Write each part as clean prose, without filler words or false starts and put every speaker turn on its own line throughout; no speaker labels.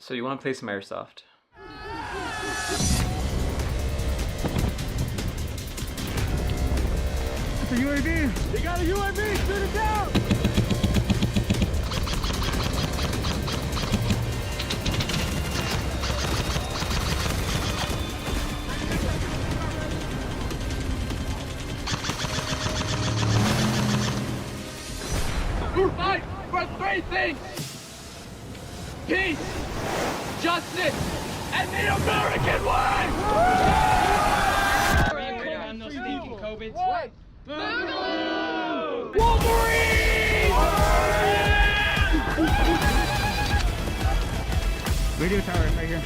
So you want to play some airsoft.
It's a UAV! They got a UAV! Shoot it down!
We fight for three things: peace, justice, and the American way!
I'm no stinking COVID.
Wolverine!
Radio tower right here.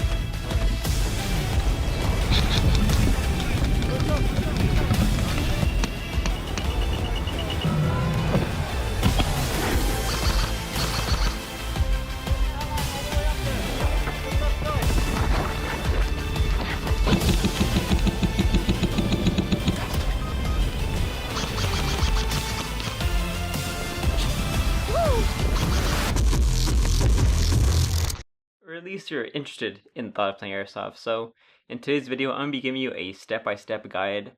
Or at least you're interested in the thought of playing airsoft. So in today's video, I'm going to be giving you a step-by-step guide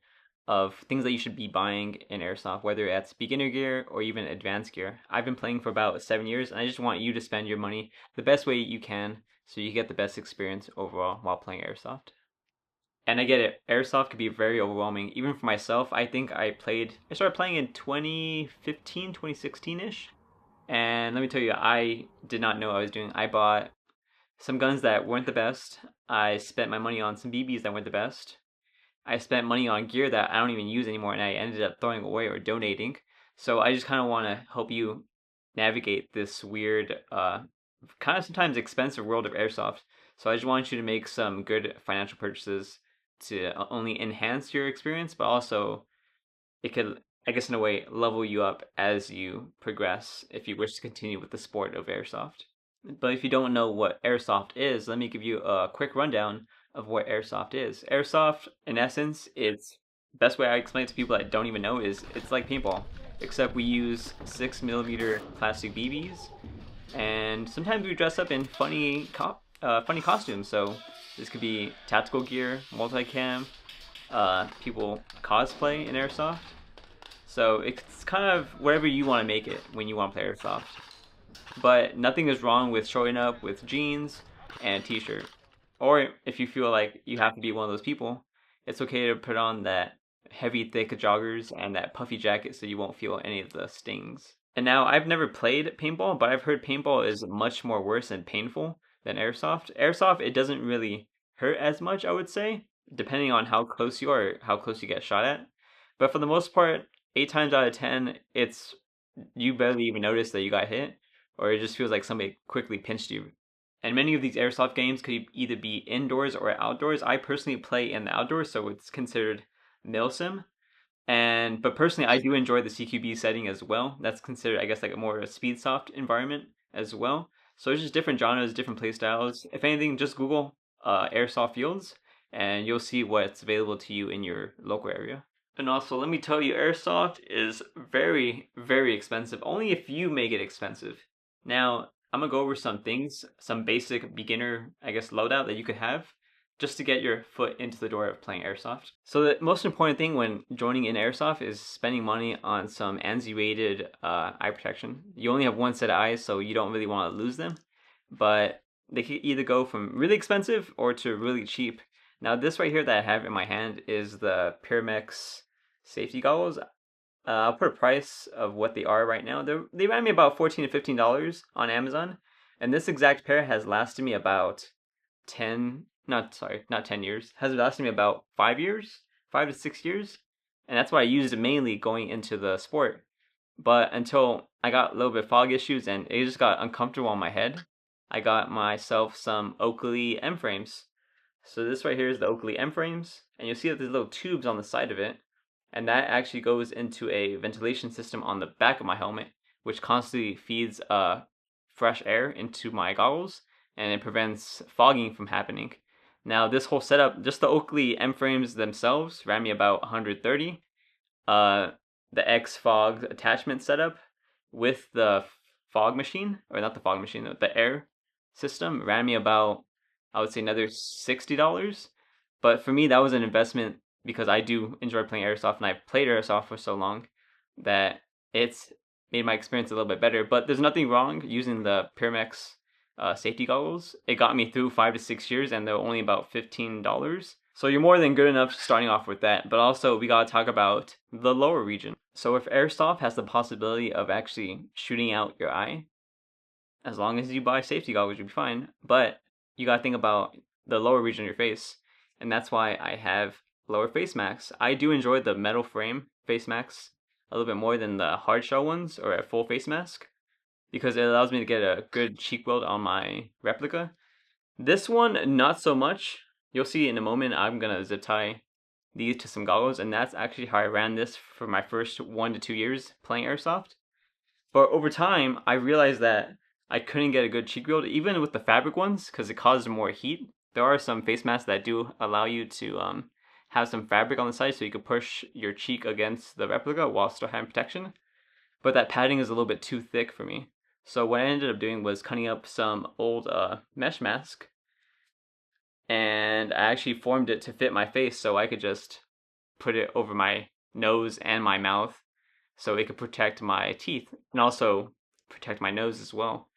of things that you should be buying in airsoft, whether that's beginner gear or even advanced gear. I've been playing for about 7 years, and I just want you to spend your money the best way you can so you get the best experience overall while playing airsoft. And I get it, airsoft can be very overwhelming. Even for myself, I think I started playing in 2015, 2016-ish. And let me tell you, I did not know what I was doing. I bought some guns that weren't the best. I spent my money on some BBs that weren't the best. I spent money on gear that I don't even use anymore, and I ended up throwing away or donating. So I just kind of want to help you navigate this weird, kind of sometimes expensive world of airsoft. So I just want you to make some good financial purchases to only enhance your experience, but also it could, I guess in a way, level you up as you progress if you wish to continue with the sport of airsoft. But if you don't know what airsoft is, let me give you a quick rundown of what airsoft is. Airsoft, in essence, it's best way I explain it to people that don't even know is it's like paintball, except we use 6mm plastic BBs, and sometimes we dress up in funny costumes. So this could be tactical gear, multicam. People cosplay in airsoft. So it's kind of whatever you want to make it when you want to play airsoft. But nothing is wrong with showing up with jeans and a t-shirt. Or if you feel like you have to be one of those people, it's okay to put on that heavy, thick joggers and that puffy jacket so you won't feel any of the stings. And now, I've never played paintball, but I've heard paintball is much more worse and painful than airsoft. Airsoft, it doesn't really hurt as much, I would say, depending on how close you are, how close you get shot at. But for the most part, 8 times out of 10, it's you barely even notice that you got hit, or it just feels like somebody quickly pinched you. And many of these airsoft games could either be indoors or outdoors. I personally play in the outdoors, so it's considered milsim. But personally, I do enjoy the CQB setting as well. That's considered, I guess, like a more speed soft environment as well. So it's just different genres, different play styles. If anything, just Google airsoft fields, and you'll see what's available to you in your local area. And also, let me tell you, airsoft is very, very expensive. Only if you make it expensive. Now, I'm gonna go over some things, some basic beginner, I guess, loadout that you could have just to get your foot into the door of playing airsoft. So the most important thing when joining in airsoft is spending money on some ANSI rated eye protection. You only have one set of eyes, so you don't really want to lose them. But they could either go from really expensive or to really cheap. Now this right here that I have in my hand is the Pyramex safety goggles. I'll put a price of what they are right now. They ran me about $14 to $15 on Amazon, and this exact pair has lasted me about 10, not 10 years, has lasted me about 5 years, 5 to 6 years, and that's why I used it mainly going into the sport. But until I got a little bit of fog issues and it just got uncomfortable on my head, I got myself some Oakley M frames. So this right here is the Oakley M frames, and you'll see that there's little tubes on the side of it. And that actually goes into a ventilation system on the back of my helmet, which constantly feeds fresh air into my goggles, and it prevents fogging from happening. Now, this whole setup, just the Oakley M frames themselves, ran me about 130. The X Fog attachment setup with the fog machine, or not the fog machine, the air system ran me about, I would say, another $60. But for me, that was an investment because I do enjoy playing Airsoft, and I played Airsoft for so long that it's made my experience a little bit better. But there's nothing wrong using the Pyramex safety goggles. It got me through 5 to 6 years, and they're only about $15. So you're more than good enough starting off with that. But also, we gotta talk about the lower region. So if Airsoft has the possibility of actually shooting out your eye, as long as you buy safety goggles, you'll be fine. But you gotta think about the lower region of your face, and that's why I have lower face masks. I do enjoy the metal frame face masks a little bit more than the hard shell ones or a full face mask, because it allows me to get a good cheek weld on my replica. This one, not so much. You'll see in a moment. I'm gonna zip tie these to some goggles, and that's actually how I ran this for my first 1 to 2 years playing Airsoft. But over time, I realized that I couldn't get a good cheek weld, even with the fabric ones, because it caused more heat. There are some face masks that do allow you to have some fabric on the side so you can push your cheek against the replica while still having protection. But that padding is a little bit too thick for me. So what I ended up doing was cutting up some old mesh mask, and I actually formed it to fit my face so I could just put it over my nose and my mouth so it could protect my teeth and also protect my nose as well.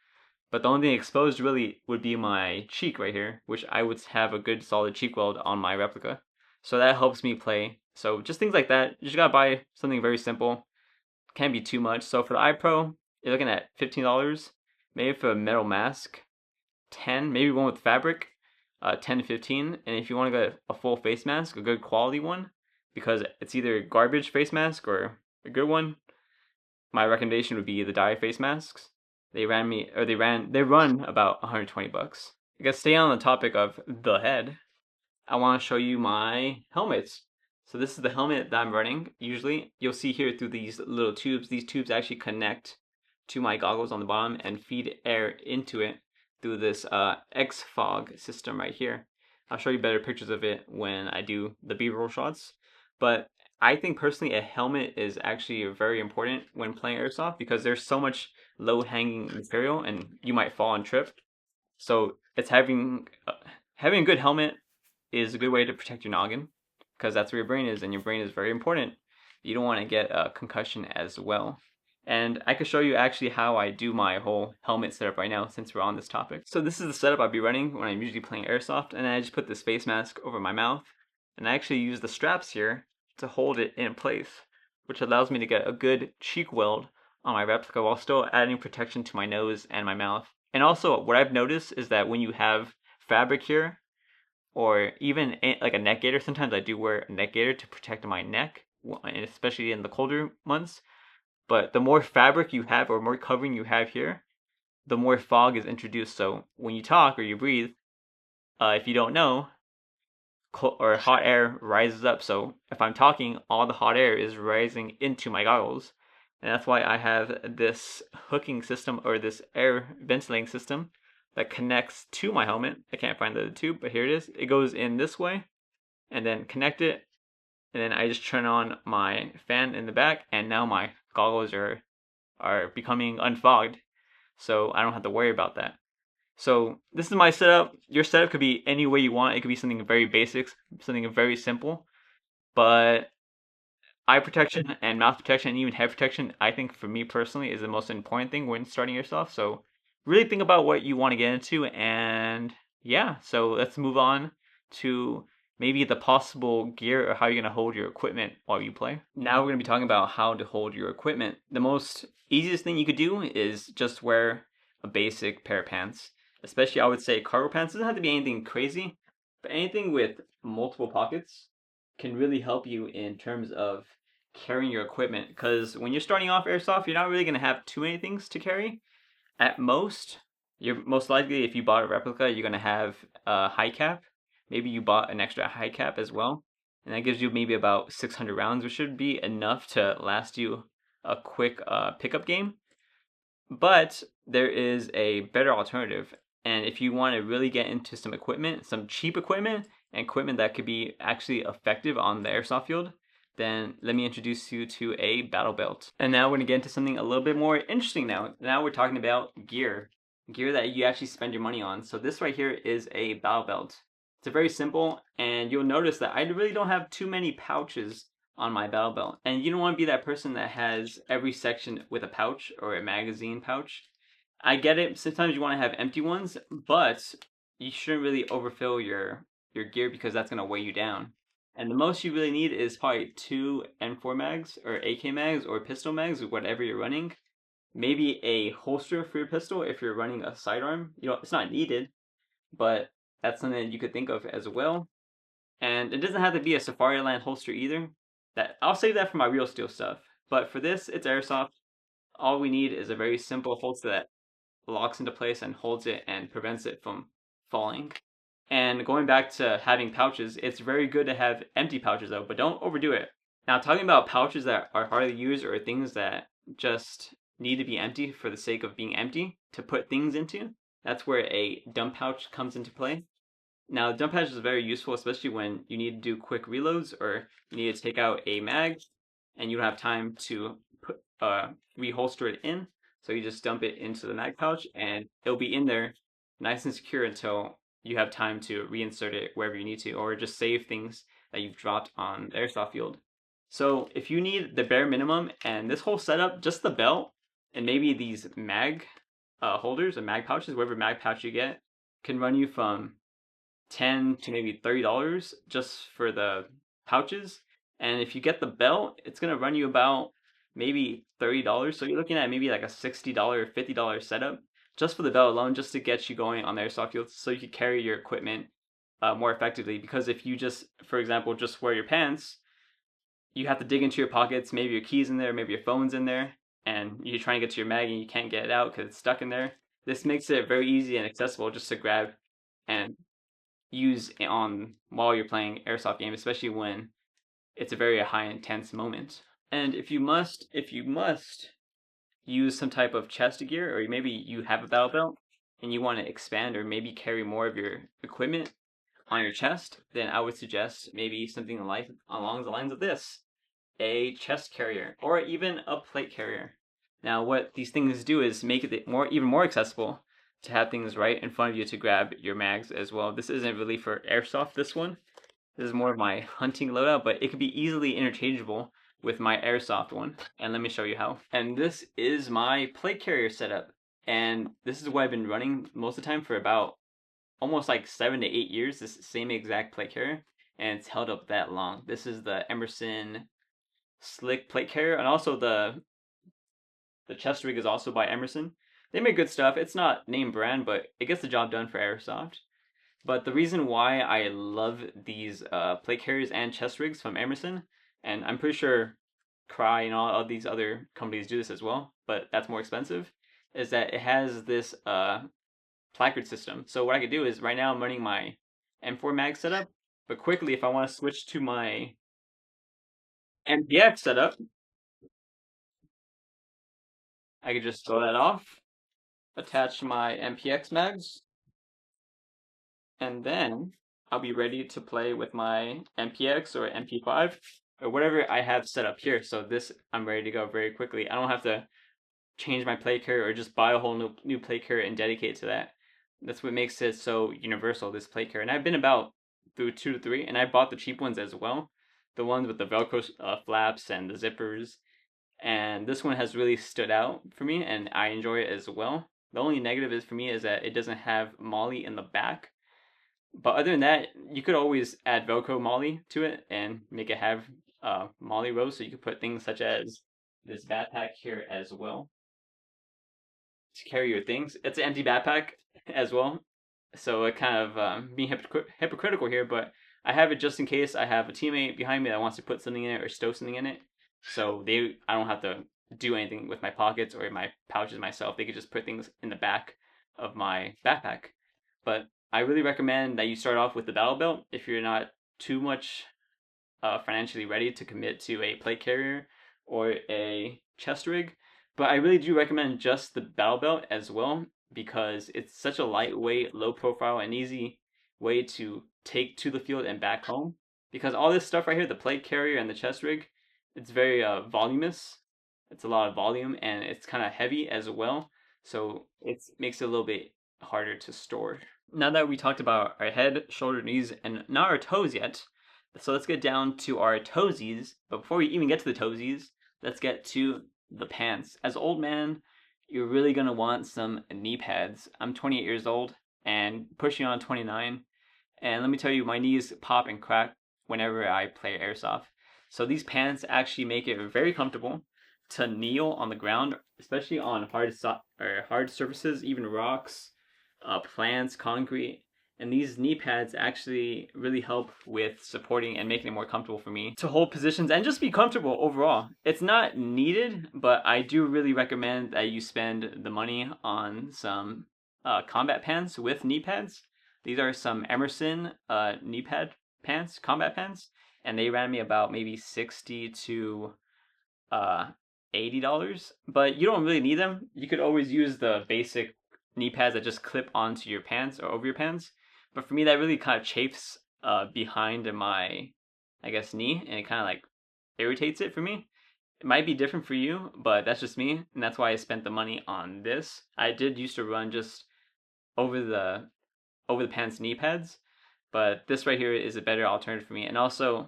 But the only thing exposed really would be my cheek right here, which I would have a good solid cheek weld on my replica. So that helps me play. So just things like that. You just gotta buy something very simple. Can't be too much. So for the iPro, you're looking at $15. Maybe for a metal mask, 10. Maybe one with fabric, 10 to 15. And if you want to get a full face mask, a good quality one, because it's either garbage face mask or a good one, my recommendation would be the dye face masks. They run about $120. I guess stay on the topic of the head, I want to show you my helmets. So this is the helmet that I'm running. Usually you'll see here through these little tubes. These tubes actually connect to my goggles on the bottom and feed air into it through this X-Fog system right here. I'll show you better pictures of it when I do the B-roll shots. But I think personally a helmet is actually very important when playing Airsoft because there's so much low-hanging material and you might fall and trip. So it's having a good helmet is a good way to protect your noggin because that's where your brain is, and your brain is very important. You don't want to get a concussion as well. And I could show you actually how I do my whole helmet setup right now since we're on this topic. So this is the setup I'd be running when I'm usually playing Airsoft, and I just put this face mask over my mouth, and I actually use the straps here to hold it in place, which allows me to get a good cheek weld on my replica while still adding protection to my nose and my mouth. And also what I've noticed is that when you have fabric here, or even like a neck gaiter, sometimes I do wear a neck gaiter to protect my neck, especially in the colder months. But the more fabric you have or more covering you have here, the more fog is introduced. So when you talk or you breathe, if you don't know, or hot air rises up. So if I'm talking, all the hot air is rising into my goggles. And that's why I have this hooking system or this air ventilating system that connects to my helmet. I can't find the tube, but here it is. It goes in this way and then connect it. And then I just turn on my fan in the back, and now my goggles are becoming unfogged. So I don't have to worry about that. So this is my setup. Your setup could be any way you want. It could be something very basic, something very simple. But eye protection and mouth protection and even head protection, I think for me personally, is the most important thing when starting Airsoft. So really think about what you want to get into, and yeah, so let's move on to maybe the possible gear or how you're going to hold your equipment while you play. Now we're going to be talking about how to hold your equipment. The most easiest thing you could do is just wear a basic pair of pants. Especially I would say cargo pants. It doesn't have to be anything crazy, but anything with multiple pockets can really help you in terms of carrying your equipment. Because when you're starting off Airsoft, you're not really going to have too many things to carry. At most, you're most likely, if you bought a replica, you're going to have a high cap. Maybe you bought an extra high cap as well. And that gives you maybe about 600 rounds, which should be enough to last you a quick pickup game. But there is a better alternative. And if you want to really get into some equipment, some cheap equipment, and equipment that could be actually effective on the Airsoft field, then let me introduce you to a battle belt. And now we're going to get into something a little bit more interesting now. Now we're talking about gear. gear that you actually spend your money on. So this right here is a battle belt. It's very simple, and you'll notice that I really don't have too many pouches on my battle belt. And you don't want to be that person that has every section with a pouch or a magazine pouch. I get it, sometimes you want to have empty ones, but you shouldn't really overfill your gear because that's going to weigh you down. And the most you really need is probably 2 M4 mags or AK mags or pistol mags or whatever you're running. Maybe a holster for your pistol if you're running a sidearm. You know, it's not needed, but that's something that you could think of as well. And it doesn't have to be a Safariland holster either. That I'll save that for my real steel stuff. But for this, it's airsoft. All we need is a very simple holster that locks into place and holds it and prevents it from falling. And going back to having pouches, it's very good to have empty pouches though, but don't overdo it. Now, talking about pouches that are hard to use or things that just need to be empty for the sake of being empty to put things into, that's where a dump pouch comes into play. Now, the dump pouch is very useful, especially when you need to do quick reloads or you need to take out a mag and you don't have time to put reholster it in. So you just dump it into the mag pouch and it'll be in there nice and secure until you have time to reinsert it wherever you need to, or just save things that you've dropped on the airsoft field. So if you need the bare minimum and this whole setup, just the belt and maybe these mag holders or mag pouches, whatever mag pouch you get, can run you from $10 to maybe $30 just for the pouches. And if you get the belt, it's gonna run you about maybe $30. So you're looking at maybe like a $60, $50 setup just for the belt alone, just to get you going on the airsoft field, so you can carry your equipment more effectively. Because if you just, for example, just wear your pants, you have to dig into your pockets. Maybe your keys in there, maybe your phone's in there, and you're trying to get to your mag and you can't get it out because it's stuck in there. This makes it very easy and accessible just to grab and use on while you're playing airsoft game, especially when it's a very high intense moment. And if you must use some type of chest gear, or maybe you have a battle belt and you want to expand or maybe carry more of your equipment on your chest, then I would suggest maybe something like along the lines of this: a chest carrier or even a plate carrier. Now, what these things do is make it even more accessible to have things right in front of you to grab your mags as well. This isn't really for airsoft, this one. This is more of my hunting loadout, but it could be easily interchangeable with my airsoft one. And let me show you how. And this is my plate carrier setup. And this is what I've been running most of the time for about almost like 7 to 8 years, this same exact plate carrier. And it's held up that long. This is the Emerson Slick plate carrier, and also the chest rig is also by Emerson. They make good stuff. It's not name brand, but it gets the job done for airsoft. But the reason why I love these plate carriers and chest rigs from Emerson, and I'm pretty sure Cry and all of these other companies do this as well, but that's more expensive, is that it has this placard system. So what I could do is, right now I'm running my M4 mag setup, but quickly if I want to switch to my MPX setup, I could just throw that off, attach my MPX mags, and then I'll be ready to play with my MPX or MP5 or whatever I have set up here. So this, I'm ready to go very quickly. I don't have to change my plate carrier or just buy a whole new plate carrier and dedicate to that. That's what makes it so universal, this plate carrier. And I've been about through 2 to 3, and I bought the cheap ones as well. The ones with the Velcro flaps and the zippers. And this one has really stood out for me, and I enjoy it as well. The only negative is for me is that it doesn't have MOLLE in the back. But other than that, you could always add Velcro MOLLE to it and make it have MOLLE rows, so you could put things such as this backpack here as well to carry your things. It's an empty backpack as well, so it kind of being hypocritical here, but I have it just in case I have a teammate behind me that wants to put something in it or stow something in it, so I don't have to do anything with my pockets or my pouches myself. They could just put things in the back of my backpack. But I really recommend that you start off with the battle belt if you're not too much financially ready to commit to a plate carrier or a chest rig. But I really do recommend just the battle belt as well, because it's such a lightweight, low profile, and easy way to take to the field and back home. Because all this stuff right here, the plate carrier and the chest rig, it's very voluminous. It's a lot of volume, and it's kind of heavy as well. so it makes it a little bit harder to store. Now that we talked about our head, shoulder, knees, and not our toes yet, so let's get down to our toesies. But before we even get to the toesies, let's get to the pants. As an old man, you're really gonna want some knee pads. I'm 28 years old and pushing on 29, and let me tell you, my knees pop and crack whenever I play airsoft. So these pants actually make it very comfortable to kneel on the ground, especially on hard surfaces, even rocks, plants, concrete. And these knee pads actually really help with supporting and making it more comfortable for me to hold positions and just be comfortable overall. It's not needed, but I do really recommend that you spend the money on some combat pants with knee pads. These are some Emerson knee pad pants, combat pants, and they ran me about maybe $60 to $80. But you don't really need them. You could always use the basic knee pads that just clip onto your pants or over your pants. But for me, that really kind of chafes behind my, I guess, knee, and it kind of like irritates it for me. It might be different for you, but that's just me, and that's why I spent the money on this. I did used to run just over the pants knee pads, but this right here is a better alternative for me. And also,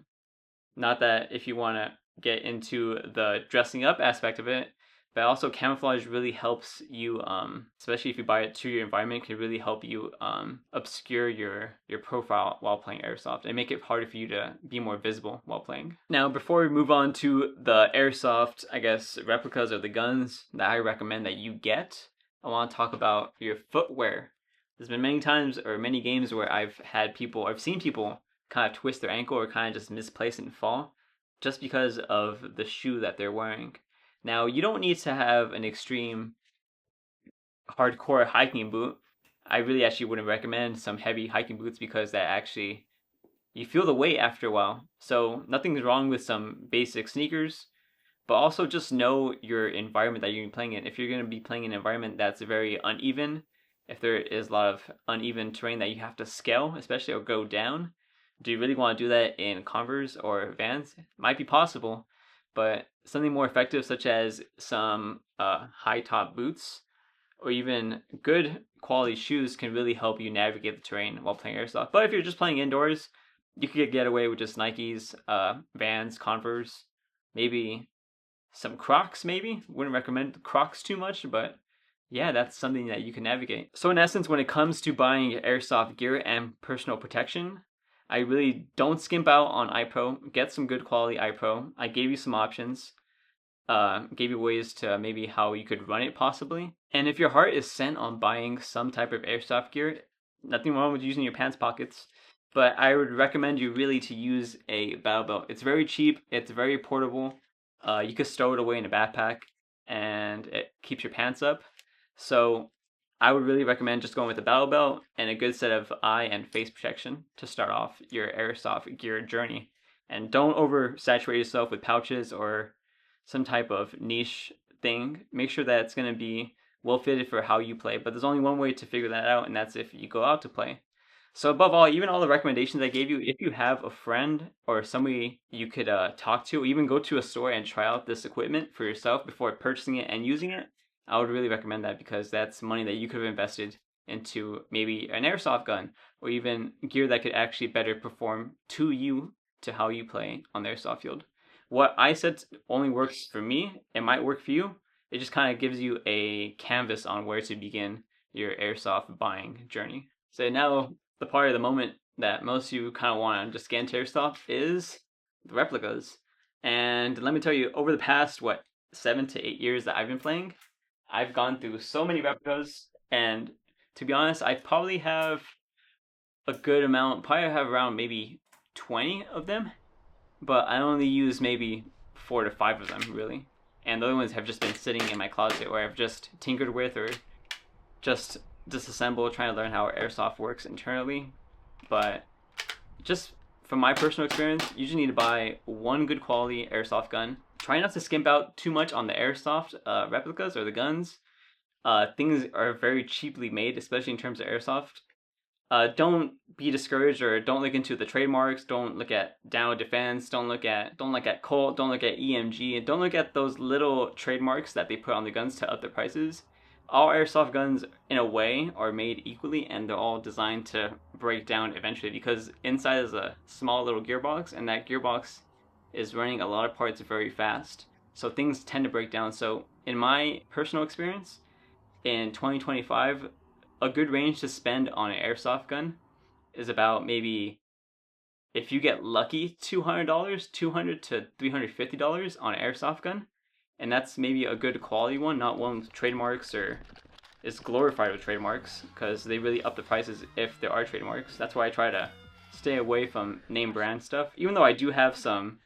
not that if you want to get into the dressing up aspect of it, but also camouflage really helps you, especially if you buy it to your environment, can really help you obscure your profile while playing airsoft and make it harder for you to be more visible while playing. Now, before we move on to the airsoft, I guess, replicas or the guns that I recommend that you get, I want to talk about your footwear. There's been many times or many games where I've seen people kind of twist their ankle or kind of just misplace and fall just because of the shoe that they're wearing. Now, you don't need to have an extreme hardcore hiking boot. I really actually wouldn't recommend some heavy hiking boots because that actually, you feel the weight after a while. So nothing's wrong with some basic sneakers, but also just know your environment that you're playing in. If you're going to be playing in an environment that's very uneven, if there is a lot of uneven terrain that you have to scale, especially, or go down, do you really want to do that in Converse or Vans? It might be possible, but something more effective such as some high top boots or even good quality shoes can really help you navigate the terrain while playing airsoft. But if you're just playing indoors, you could get away with just Nikes, Vans, Converse, maybe some Crocs maybe. Wouldn't recommend Crocs too much, but yeah, that's something that you can navigate. So in essence, when it comes to buying airsoft gear and personal protection, I really don't skimp out on iPro. Get some good quality iPro. I gave you some options. Gave you ways to maybe how you could run it possibly. And if your heart is set on buying some type of airsoft gear, nothing wrong with using your pants pockets. But I would recommend you really to use a battle belt. It's very cheap. It's very portable. You could stow it away in a backpack and it keeps your pants up. So I would really recommend just going with a battle belt and a good set of eye and face protection to start off your airsoft gear journey. And don't oversaturate yourself with pouches or some type of niche thing. Make sure that it's going to be well fitted for how you play. But there's only one way to figure that out, and that's if you go out to play. So above all, even all the recommendations I gave you, if you have a friend or somebody you could talk to, or even go to a store and try out this equipment for yourself before purchasing it and using it, I would really recommend that because that's money that you could have invested into maybe an airsoft gun or even gear that could actually better perform to you, to how you play on the airsoft field. What I said only works for me. It might work for you. It just kind of gives you a canvas on where to begin your airsoft buying journey. So now the part of the moment that most of you kind of want to just get into airsoft is the replicas. And let me tell you, over the past, 7 to 8 years that I've been playing, I've gone through so many replicas, and to be honest, I probably have a good amount, probably have around maybe 20 of them, but I only use maybe 4 to 5 of them, really. And the other ones have just been sitting in my closet where I've just tinkered with or just disassembled, trying to learn how airsoft works internally. But just from my personal experience, you just need to buy one good quality airsoft gun. Try not to skimp out too much on the airsoft replicas or the guns. Things are very cheaply made, especially in terms of airsoft. Don't be discouraged or don't look into the trademarks. Don't look at Dow Defense. Don't look at Colt. Don't look at EMG. And don't look at those little trademarks that they put on the guns to up the prices. all airsoft guns in a way are made equally, and they're all designed to break down eventually, because inside is a small little gearbox, and that gearbox is running a lot of parts very fast, so things tend to break down. So in my personal experience, in 2025, a good range to spend on an airsoft gun is about, maybe, if you get lucky, $200, $200 to $350 on an airsoft gun. And that's maybe a good quality one, not one with trademarks or is glorified with trademarks, because they really up the prices if there are trademarks. That's why I try to stay away from name brand stuff, even though I do have some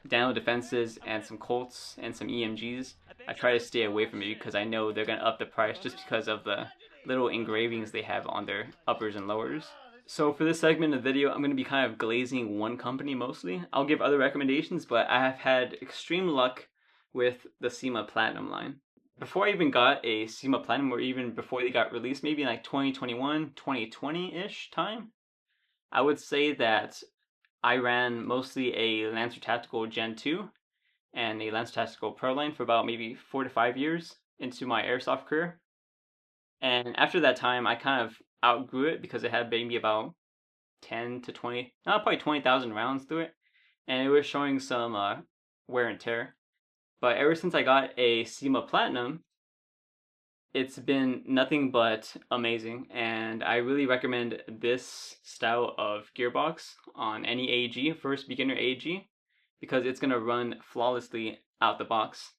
Daniel Defenses and some Colts and some EMGs. I try to stay away from it because I know they're going to up the price just because of the little engravings they have on their uppers and lowers. So for this segment of the video, I'm going to be kind of glazing one company mostly. I'll give other recommendations, but I have had extreme luck with the SEMA Platinum line. Before I even got a SEMA Platinum, or even before they got released, maybe in like 2021, 2020-ish time, I would say that I ran mostly a Lancer Tactical Gen 2 and a Lancer Tactical Pro line for about maybe 4 to 5 years into my airsoft career. And after that time, I kind of outgrew it because it had maybe about 10 to 20, probably 20,000 rounds through it, and it was showing some wear and tear. But ever since I got a SEMA Platinum, it's been nothing but amazing, and I really recommend this style of gearbox on any AEG, first beginner AEG, because it's going to run flawlessly out the box.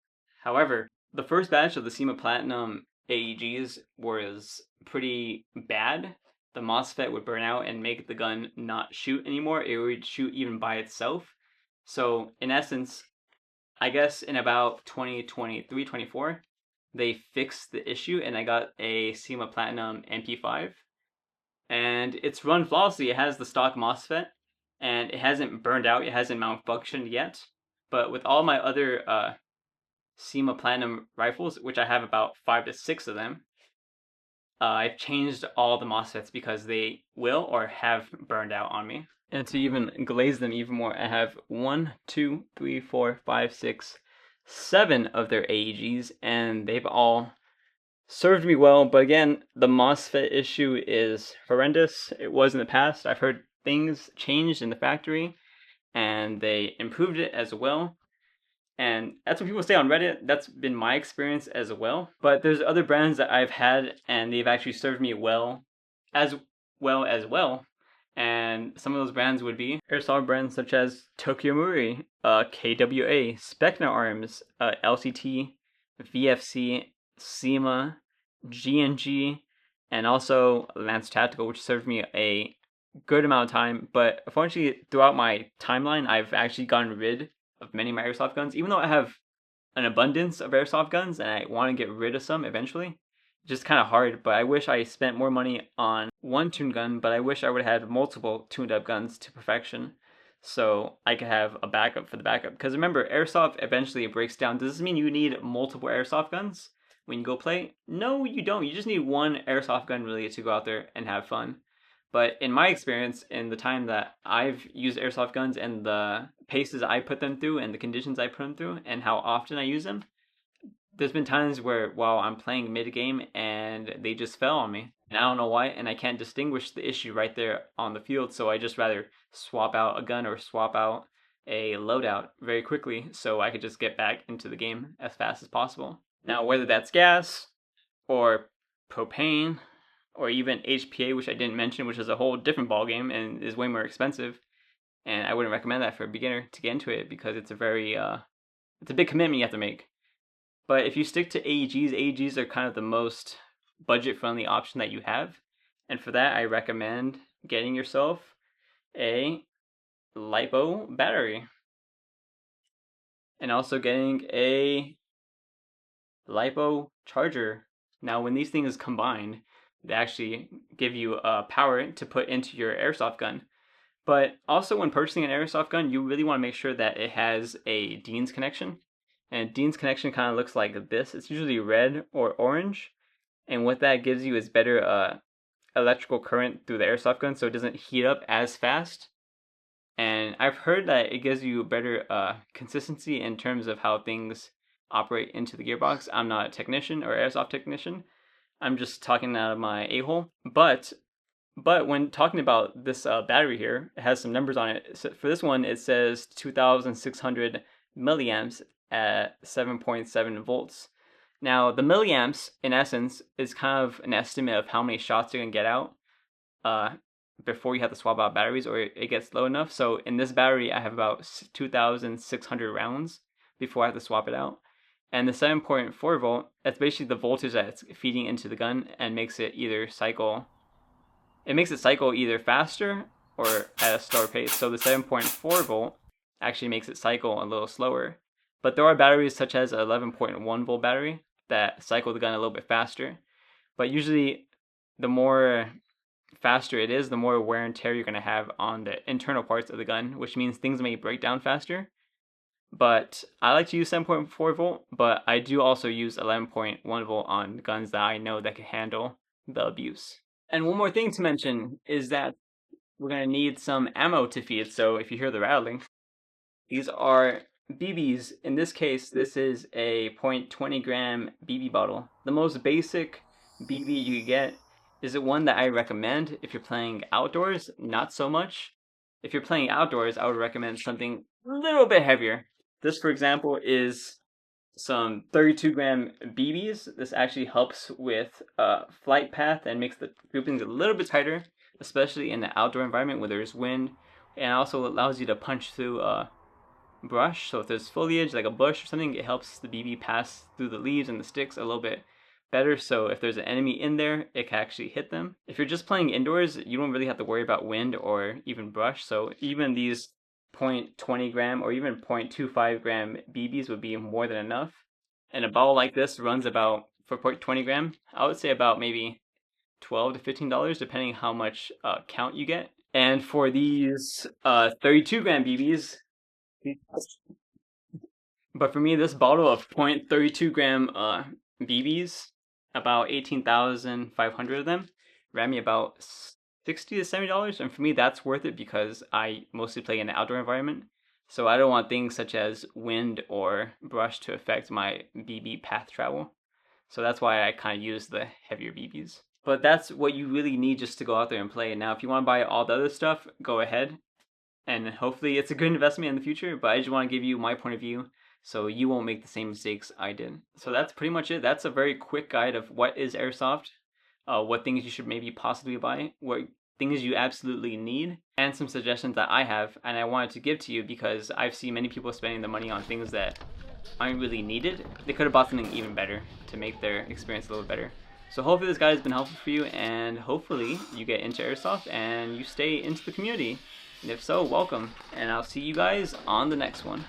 However, the first batch of the SEMA Platinum AEGs was pretty bad. The MOSFET would burn out and make the gun not shoot anymore. It would shoot even by itself. So in essence, I guess in about 2023, 24, they fixed the issue and I got a SEMA Platinum MP5. And it's run flawlessly. It has the stock MOSFET and it hasn't burned out. It hasn't malfunctioned yet. But with all my other SEMA Platinum rifles, which I have about 5 to 6 of them, I've changed all the MOSFETs because they will or have burned out on me. And to even glaze them even more, I have 1, 2, 3, 4, 5, 6, 7 of their AEGs, and they've all served me well. But again, the MOSFET issue is horrendous. It was in the past. I've heard things changed in the factory, and they improved it as well. And that's what people say on Reddit. That's been my experience as well. But there's other brands that I've had, and they've actually served me well. And some of those brands would be airsoft brands such as Tokyo Muri, KWA, Specna Arms, LCT, VFC, SEMA, GNG, and also Lance Tactical, which served me a good amount of time. But unfortunately, throughout my timeline, I've actually gotten rid of many of my airsoft guns, even though I have an abundance of airsoft guns and I want to get rid of some eventually. Just kind of hard, but I wish I spent more money on one tuned gun, but I wish I would have had multiple tuned up guns to perfection so I could have a backup for the backup. Because remember, airsoft eventually breaks down. Does this mean you need multiple airsoft guns when you go play? No, you don't. You just need one airsoft gun really to go out there and have fun. But in my experience, in the time that I've used airsoft guns and the paces I put them through and the conditions I put them through and how often I use them, there's been times where, while I'm playing mid-game and they just fell on me. And I don't know why, and I can't distinguish the issue right there on the field, so I just rather swap out a gun or swap out a loadout very quickly so I could just get back into the game as fast as possible. Now, whether that's gas or propane or even HPA, which I didn't mention, which is a whole different ballgame and is way more expensive, and I wouldn't recommend that for a beginner to get into it because it's a very, it's a big commitment you have to make. But if you stick to AEGs, AEGs are kind of the most budget-friendly option that you have. And for that, I recommend getting yourself a LiPo battery. And also getting a LiPo charger. Now, when these things combine, they actually give you power to put into your airsoft gun. But also when purchasing an airsoft gun, you really want to make sure that it has a Dean's connection. And Dean's connection kind of looks like this. It's usually red or orange. And what that gives you is better electrical current through the airsoft gun so it doesn't heat up as fast. And I've heard that it gives you better consistency in terms of how things operate into the gearbox. I'm not a technician or airsoft technician. I'm just talking out of my a-hole. But when talking about this battery here, it has some numbers on it. So for this one, it says 2,600 milliamps at 7.7 volts. Now, the milliamps, in essence, is kind of an estimate of how many shots you're going to get out before you have to swap out batteries or it gets low enough. So in this battery, I have about 2,600 rounds before I have to swap it out. And the 7.4 volt, that's basically the voltage that's feeding into the gun and makes it either cycle. It makes it cycle either faster or at a slower pace. So the 7.4 volt actually makes it cycle a little slower. But there are batteries such as an 11.1 volt battery that cycle the gun a little bit faster. But usually the more faster it is, the more wear and tear you're going to have on the internal parts of the gun, which means things may break down faster. But I like to use 7.4 volt, but I do also use 11.1 volt on guns that I know that can handle the abuse. And one more thing to mention is that we're going to need some ammo to feed, so if you hear the rattling, these are BBs. In this case, this is a 0.20 gram BB bottle. The most basic BB you get is the one that I recommend if you're playing outdoors, not so much. If you're playing outdoors, I would recommend something a little bit heavier. This, for example, is some 32 gram BBs. This actually helps with flight path and makes the groupings a little bit tighter, especially in the outdoor environment where there's wind, and also allows you to punch through brush. So if there's foliage like a bush or something, it helps the BB pass through the leaves and the sticks a little bit better. So if there's an enemy in there, it can actually hit them. If you're just playing indoors, you don't really have to worry about wind or even brush. So even these 0.20 gram or even 0.25 gram BBs would be more than enough. And a bottle like this runs about, for 0.20 gram, I would say about maybe $12 to $15, depending how much count you get. And for these 32 gram BBs, but for me, this bottle of 0.32 gram BBs, about 18,500 of them, ran me about $60 to $70, and for me that's worth it because I mostly play in an outdoor environment, so I don't want things such as wind or brush to affect my BB path travel. So that's why I kind of use the heavier BBs. But that's what you really need just to go out there and play. Now if you want to buy all the other stuff, go ahead, and hopefully it's a good investment in the future, but I just want to give you my point of view so you won't make the same mistakes I did. So that's pretty much it. That's a very quick guide of what is Airsoft, what things you should maybe possibly buy, what things you absolutely need, and some suggestions that I have and I wanted to give to you because I've seen many people spending the money on things that aren't really needed. They could have bought something even better to make their experience a little better. So hopefully this guide has been helpful for you, and hopefully you get into Airsoft and you stay into the community. And if so, welcome, and I'll see you guys on the next one.